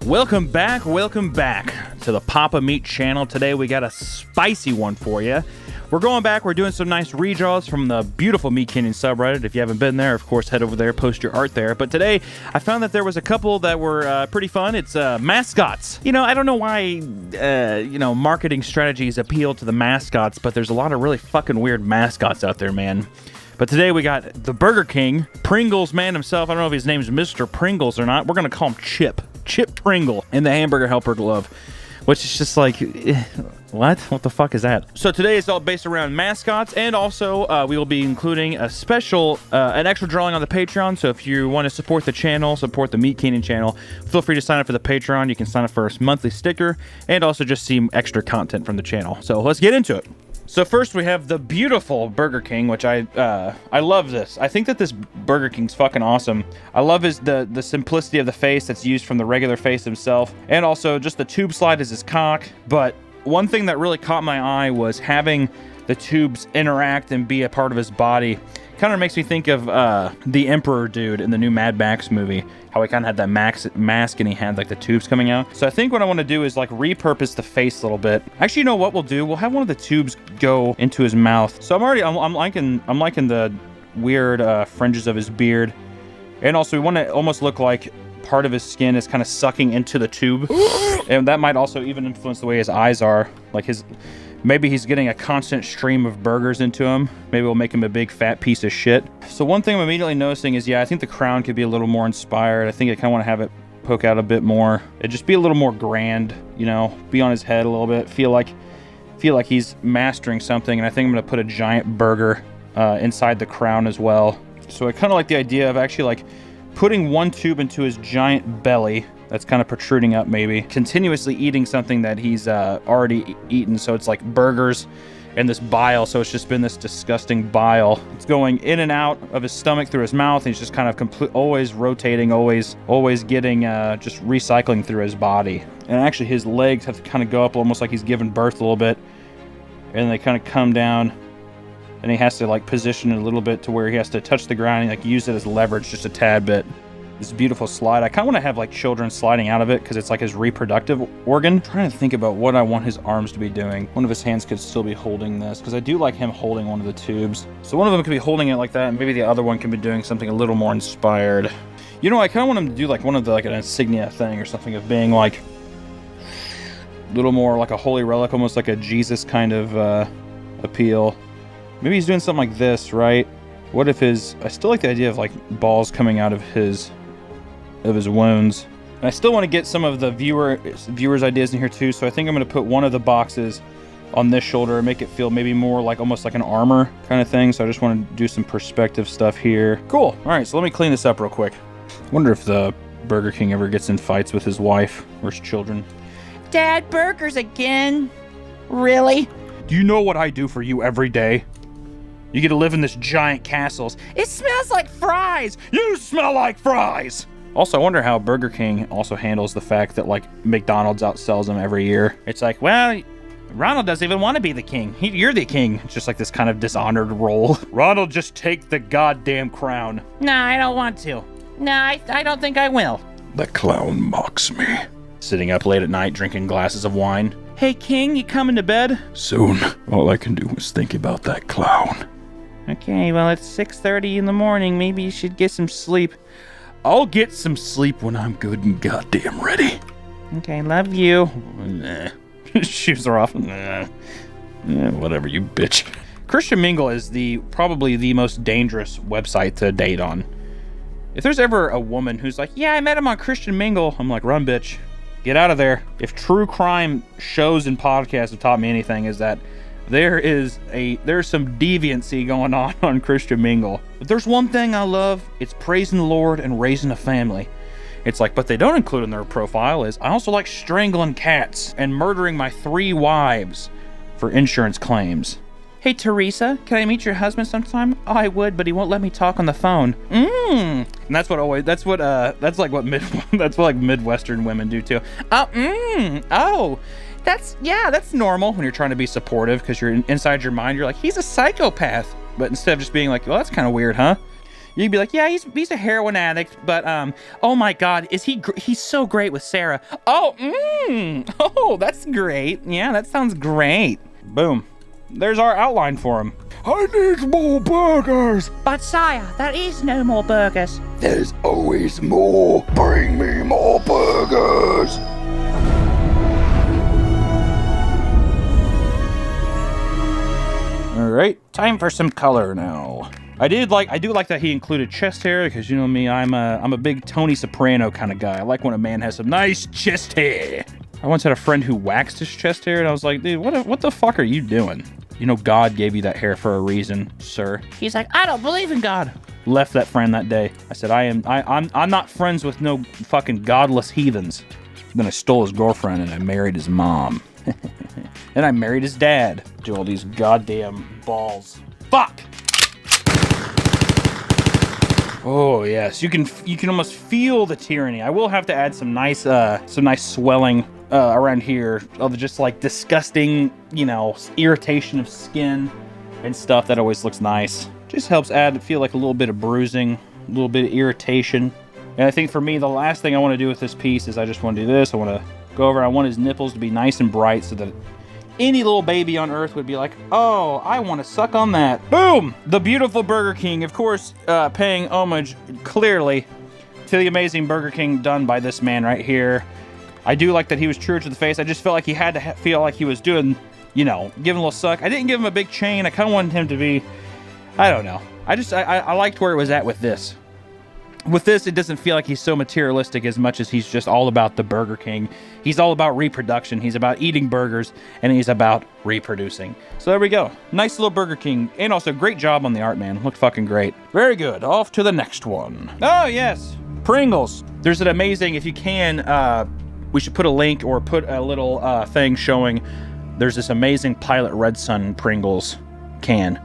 Welcome back to the Papa Meat channel. Today we got a spicy one for you. We're going back, we're doing some nice redraws from the beautiful Meat Canyon subreddit. If you haven't been there, of course, head over there, post your art there. But today, I found that there was a couple that were pretty fun. It's mascots. You know, I don't know why, marketing strategies appeal to the mascots, but there's a lot of really fucking weird mascots out there, man. But today we got the Burger King, Pringles Man himself. I don't know if his name's Mr. Pringles or not. We're going to call him Chip Pringle, in the hamburger helper glove, which is just like, what the fuck is that? So today is all based around mascots, and also we will be including a special, an extra drawing on the Patreon. So if you want to support the channel, support the Meat Canyon channel, feel free to sign up for the Patreon. You can sign up for a monthly sticker, and also just see extra content from the channel. So let's get into it. So first we have the beautiful Burger King, which I love this. I think that this Burger King's fucking awesome. I love the simplicity of the face that's used from the regular face himself, and also just the tube slide is his cock. But one thing that really caught my eye was having the tubes interact and be a part of his body. Kind of makes me think of the Emperor dude in the new Mad Max movie. How he kind of had that mask and he had like the tubes coming out. So I think what I want to do is like repurpose the face a little bit. Actually, you know what we'll do? We'll have one of the tubes go into his mouth. So I'm liking the weird fringes of his beard. And also we want to almost look like part of his skin is kind of sucking into the tube. And that might also even influence the way his eyes are. Like maybe he's getting a constant stream of burgers into him. Maybe we'll make him a big fat piece of shit. So one thing I'm immediately noticing is, yeah, I think the crown could be a little more inspired. I think I kind of want to have it poke out a bit more. It'd just be a little more grand, you know, be on his head a little bit. Feel like he's mastering something. And I think I'm going to put a giant burger inside the crown as well. So I kind of like the idea of actually like putting one tube into his giant belly that's kind of protruding up, maybe continuously eating something that he's already eaten. So it's like burgers and this bile. So it's just been this disgusting bile. It's going in and out of his stomach through his mouth. And he's just kind of always rotating, always getting just recycling through his body. And actually his legs have to kind of go up almost like he's giving birth a little bit, and they kind of come down, and he has to like position it a little bit to where he has to touch the ground and like use it as leverage just a tad bit. This beautiful slide. I kind of want to have like children sliding out of it because it's like his reproductive organ. I'm trying to think about what I want his arms to be doing. One of his hands could still be holding this because I do like him holding one of the tubes. So one of them could be holding it like that, and maybe the other one could be doing something a little more inspired. You know, I kind of want him to do like one of the like an insignia thing or something of being like a little more like a holy relic, almost like a Jesus kind of appeal. Maybe he's doing something like this, right? What if I still like the idea of like balls coming out of his wounds. And I still want to get some of the viewers' ideas in here too, so I think I'm going to put one of the boxes on this shoulder and make it feel maybe more like almost like an armor kind of thing. So I just want to do some perspective stuff here. Cool. All right, so let me clean this up real quick. I wonder if the Burger King ever gets in fights with his wife or his children. Dad, burgers again? Really? Do you know what I do for you every day? You get to live in this giant castles. It smells like fries. You smell like fries. Also, I wonder how Burger King also handles the fact that, like, McDonald's outsells them every year. It's like, well, Ronald doesn't even want to be the king. You're the king. It's just like this kind of dishonored role. Ronald, just take the goddamn crown. No, I don't want to. No, I don't think I will. The clown mocks me. Sitting up late at night, drinking glasses of wine. Hey, king, you coming to bed? Soon. All I can do is think about that clown. Okay, well, it's 6:30 in the morning. Maybe you should get some sleep. I'll get some sleep when I'm good and goddamn ready. Okay, love you. Nah. Shoes are off. Nah. Whatever, you bitch. Christian Mingle is probably the most dangerous website to date on. If there's ever a woman who's like, yeah, I met him on Christian Mingle, I'm like, run, bitch. Get out of there. If true crime shows and podcasts have taught me anything, is that there's some deviancy going on Christian Mingle. But there's one thing I love. It's praising the Lord and raising a family. It's like, but they don't include in their profile is, I also like strangling cats and murdering my 3 wives for insurance claims. Hey, Teresa, can I meet your husband sometime? Oh, I would, but he won't let me talk on the phone. And that's like what Midwestern women do too. That's normal when you're trying to be supportive because you're inside your mind, you're like, he's a psychopath. But instead of just being like, well, that's kind of weird, huh? You'd be like, yeah, he's a heroin addict, but oh my God, he's so great with Sarah. Oh, that's great. Yeah, that sounds great. Boom. There's our outline for him. I need more burgers. But sire, there is no more burgers. There's always more. Bring me more burgers. All right, time for some color now. I do like that he included chest hair because you know me, I'm a big Tony Soprano kind of guy. I like when a man has some nice chest hair. I once had a friend who waxed his chest hair, and I was like, dude, what the fuck are you doing? You know, God gave you that hair for a reason, sir. He's like, I don't believe in God. Left that friend that day. I said, I'm not friends with no fucking godless heathens. Then I stole his girlfriend and I married his mom. And I married his dad. Do all these goddamn balls. Fuck! Oh yes, you can almost feel the tyranny. I will have to add some nice swelling around here of just like disgusting, you know, irritation of skin and stuff. That always looks nice. Just helps feel like a little bit of bruising, a little bit of irritation. And I think for me, the last thing I want to do with this piece is I just want to do this. I want to go over. I want his nipples to be nice and bright so that any little baby on earth would be like, oh, I want to suck on that. Boom! The beautiful Burger King, of course, paying homage clearly to the amazing Burger King done by this man right here. I do like that he was true to the face. I just felt like he had to feel like he was doing, you know, giving a little suck. I didn't give him a big chain. I kind of wanted him to be, I don't know. I liked where it was at with this. With this, it doesn't feel like he's so materialistic as much as he's just all about the Burger King. He's all about reproduction. He's about eating burgers, and he's about reproducing. So there we go. Nice little Burger King. And also, great job on the art, man. Looked fucking great. Very good. Off to the next one. Oh, yes. Pringles. There's an amazing, if you can, we should put a link or put a little thing showing there's this amazing Pilot Red Sun Pringles can.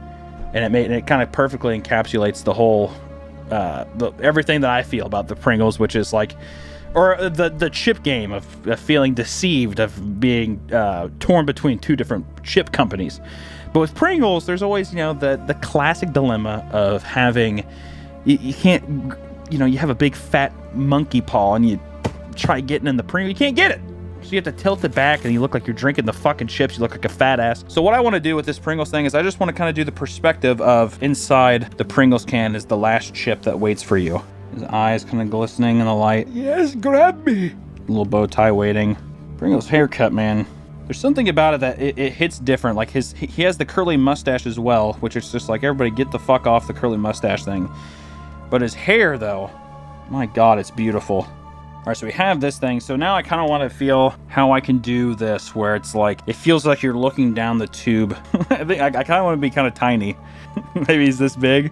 And it kind of perfectly encapsulates the whole... everything that I feel about the Pringles, which is like, or the chip game of feeling deceived, of being torn between two different chip companies. But with Pringles, there's always, you know, the classic dilemma of having, you can't, you know, you have a big fat monkey paw and you try getting in the Pringle, you can't get it. So you have to tilt it back and you look like you're drinking the fucking chips. You look like a fat ass. So what I want to do with this Pringles thing is I just want to kind of do the perspective of inside the Pringles can is the last chip that waits for you. His eyes kind of glistening in the light. Yes, grab me. Little bow tie waiting. Pringles haircut, man. There's something about it that it hits different. Like he has the curly mustache as well, which is just like, everybody get the fuck off the curly mustache thing. But his hair though, my God, it's beautiful. All right, so we have this thing. So now I kind of want to feel how I can do this where it's like, it feels like you're looking down the tube. I think I kind of want to be kind of tiny. Maybe he's this big.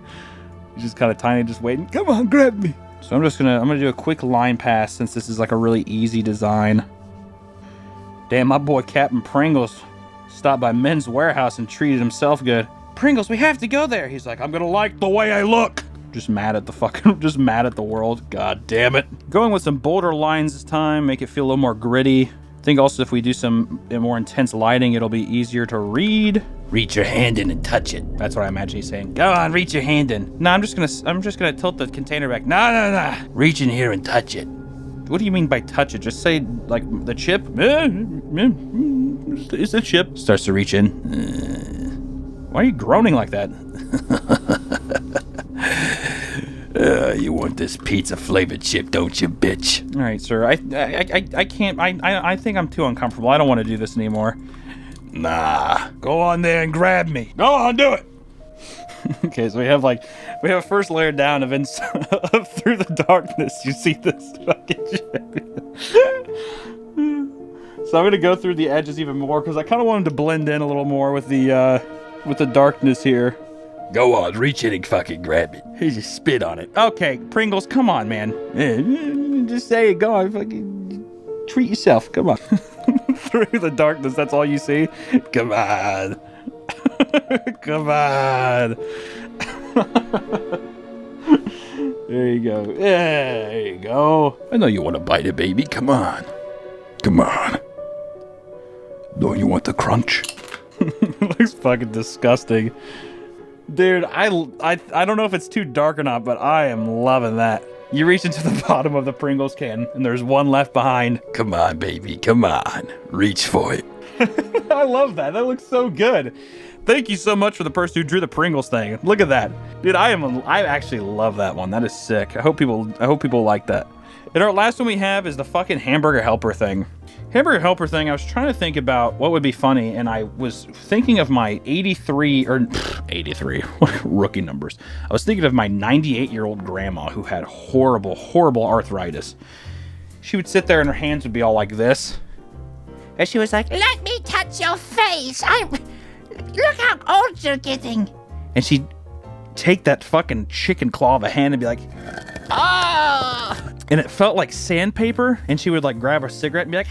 He's just kind of tiny, just waiting. Come on, grab me. So I'm gonna do a quick line pass since this is like a really easy design. Damn, my boy Captain Pringles stopped by Men's Warehouse and treated himself good. Pringles, we have to go there. He's like, I'm gonna like the way I look. Just mad at the world. God damn it. Going with some bolder lines this time, make it feel a little more gritty. I think also if we do some more intense lighting, it'll be easier to read. Reach your hand in and touch it. That's what I imagine he's saying. Go on, reach your hand in. No, I'm just gonna tilt the container back. No. Reach in here and touch it. What do you mean by touch it? Just say like the chip. It's a chip. Starts to reach in. Why are you groaning like that? You want this pizza flavored chip, don't you, bitch? All right, sir. I can't. I think I'm too uncomfortable. I don't want to do this anymore. Nah. Go on there and grab me. Go on, do it. Okay, so we have a first layer down of through the darkness. You see this fucking chip. So I'm gonna go through the edges even more because I kind of want him to blend in a little more with the darkness here. Go on, reach in and fucking grab it. He just spit on it. Okay, Pringles, come on, man. Just say it. Go on, fucking treat yourself. Come on. Through the darkness, that's all you see. Come on. Come on. There you go. Yeah, there you go. I know you want to bite it, baby. Come on. Come on. Don't you want the crunch? Looks fucking disgusting. Dude, I don't know if it's too dark or not, but I am loving that. You reach into the bottom of the Pringles can, and there's one left behind. Come on, baby, come on. Reach for it. I love that. That looks so good. Thank you so much for the person who drew the Pringles thing. Look at that. Dude, I actually love that one. That is sick. I hope people like that. And our last one we have is the fucking hamburger helper thing. Hamburger helper thing, I was trying to think about what would be funny, and I was thinking of my 83, what rookie numbers. I was thinking of my 98-year-old grandma who had horrible, horrible arthritis. She would sit there and her hands would be all like this. And she was like, Let me touch your face. Look how old you're getting. And she'd take that fucking chicken claw of a hand and be like, Oh. and it felt like sandpaper, and she would like grab a cigarette and be like,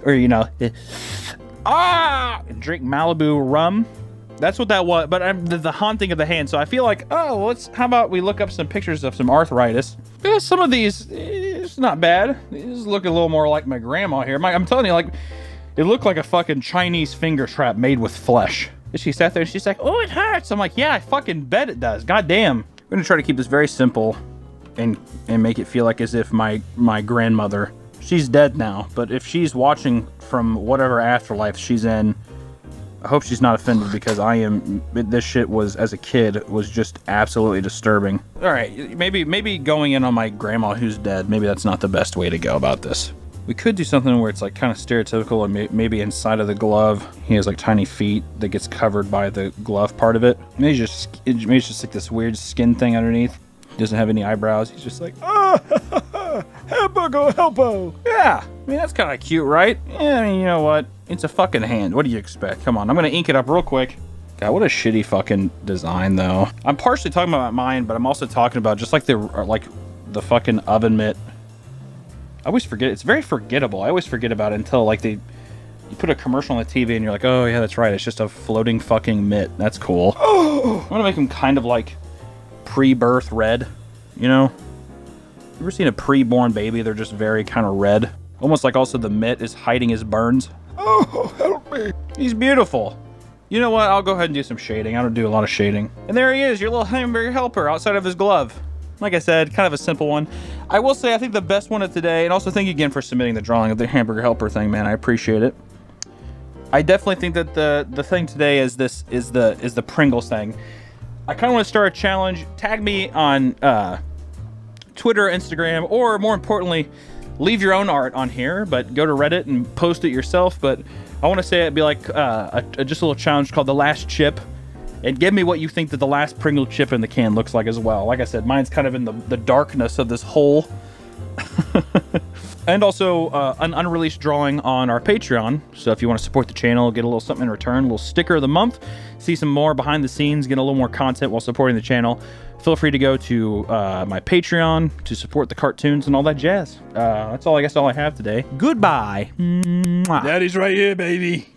or and drink Malibu rum. That's what that was. But the haunting of the hand. So I feel like, how about we look up some pictures of some arthritis? Yeah, some of these, it's not bad. These look a little more like my grandma here. I'm telling you, like, it looked like a fucking Chinese finger trap made with flesh. And she sat there and she's like, oh, it hurts. I'm like, yeah, I fucking bet it does. God damn. I'm gonna try to keep this very simple and make it feel like as if my grandmother, she's dead now, but if she's watching from whatever afterlife she's in, I hope she's not offended, because this shit was, as a kid, was just absolutely disturbing. All right, maybe going in on my grandma who's dead, maybe that's not the best way to go about this. We could do something where it's like kind of stereotypical, and maybe inside of the glove, he has like tiny feet that gets covered by the glove part of it. Maybe it's just like this weird skin thing underneath. Doesn't have any eyebrows. He's just like, hamburger helpo. Yeah, I mean, that's kind of cute, right? Yeah, I mean, you know what? It's a fucking hand. What do you expect? Come on, I'm gonna ink it up real quick. God, what a shitty fucking design, though. I'm partially talking about mine, but I'm also talking about just like the fucking oven mitt. I always forget. It's very forgettable. I always forget about it until like you put a commercial on the TV and you're like, oh yeah, that's right. It's just a floating fucking mitt. That's cool. Oh, I'm gonna make them kind of like pre-birth red. You know? You ever seen a pre-born baby? They're just very kind of red. Almost like also the mitt is hiding his burns. Oh, help me. He's beautiful. You know what? I'll go ahead and do some shading. I don't do a lot of shading. And there he is, your little hamburger helper outside of his glove. Like I said, kind of a simple one. I will say I think the best one of today, and also thank you again for submitting the drawing of the hamburger helper thing, man. I appreciate it. I definitely think that the thing today is the Pringles thing. I kind of want to start a challenge. Tag me on Twitter, Instagram, or more importantly, leave your own art on here, but go to Reddit and post it yourself. But I want to say it'd be like just a little challenge called The Last Chip. And give me what you think that the last Pringle chip in the can looks like as well. Like I said, mine's kind of in the darkness of this hole. And also an unreleased drawing on our Patreon. So if you want to support the channel, get a little something in return, a little sticker of the month, see some more behind the scenes, get a little more content while supporting the channel, feel free to go to my Patreon to support the cartoons and all that jazz. That's all I have today. Goodbye. Mwah. Daddy's right here, baby.